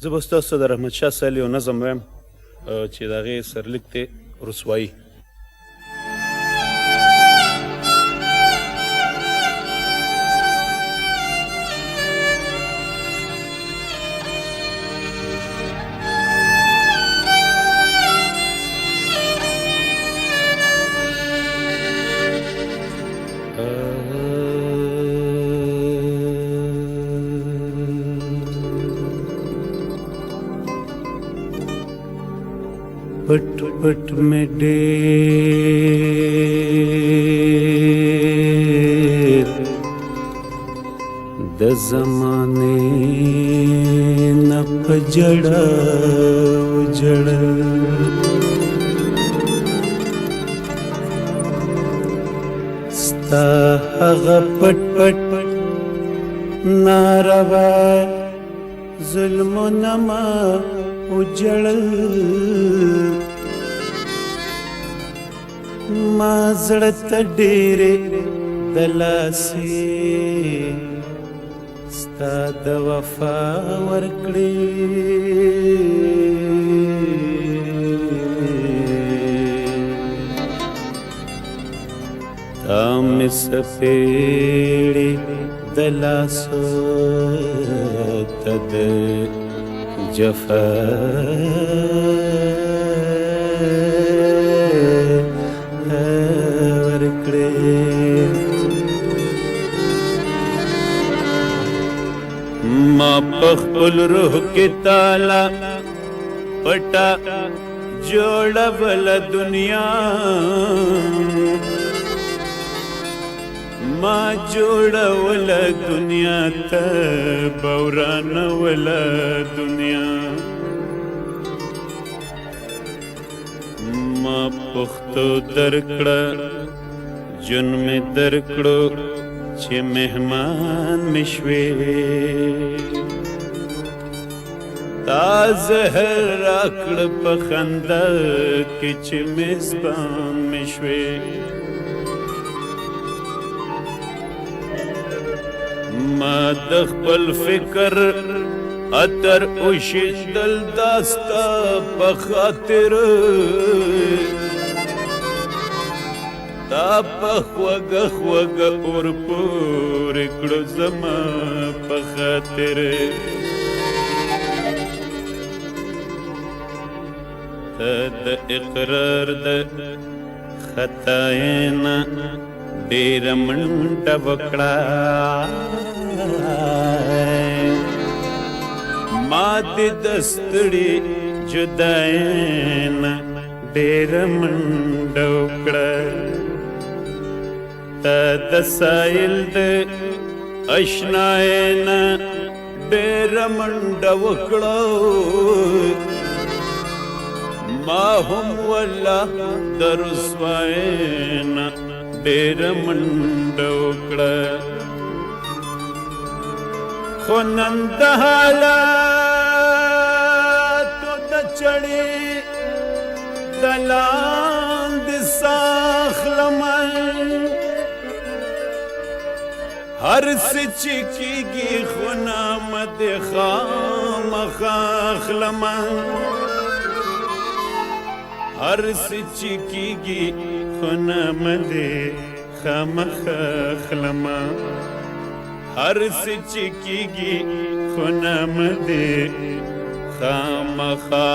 زه به ستاسو د رحمتشاه سایل یو نظم وایم چې د هغې سرلیک دی رسوایي. पट पट में ढेर द ज़माने न पजड़ा उजड़ स्ता हगा पट पट नारवा जुल्म नमा उजड़ ما زړه ته ډېرې د لاسې ستا د وفا ورکړې تا مې سپېړې د لاسو ته د جفا ما پخپل روح کی تالا پٹا جوڑا بلا دنیا ما جوڑا ولا دنیا تا بوران ولا دنیا ما پختو درکڑا جن میں درکڑو چې مهمان مشوي تا زهر راکړ په خندا کې چې میزبان مشوي ما د خپل فکر اتر اوشیدل داستا په خاطر تا په خوږه خوږه اور پورې کړو زما په خاطر ته د اقرار د خطای نه ډېره منډه وکړه ما دې د ستړي جدای نه ډېره منډه وکړه تا د سایل د اشنای نه ډېره منډه وکړه ما هم والله د رسوای نه ډېره منډه وکړه خو نن د حالاتو د چړې د لاندې ساخلمه هر څه چې کېږي خو نامه دې خامخا اخلمه هر څه چې کېږي خو نامه دې خامخا اخلمه هر څه چې کېږي خو نامه دې خامخا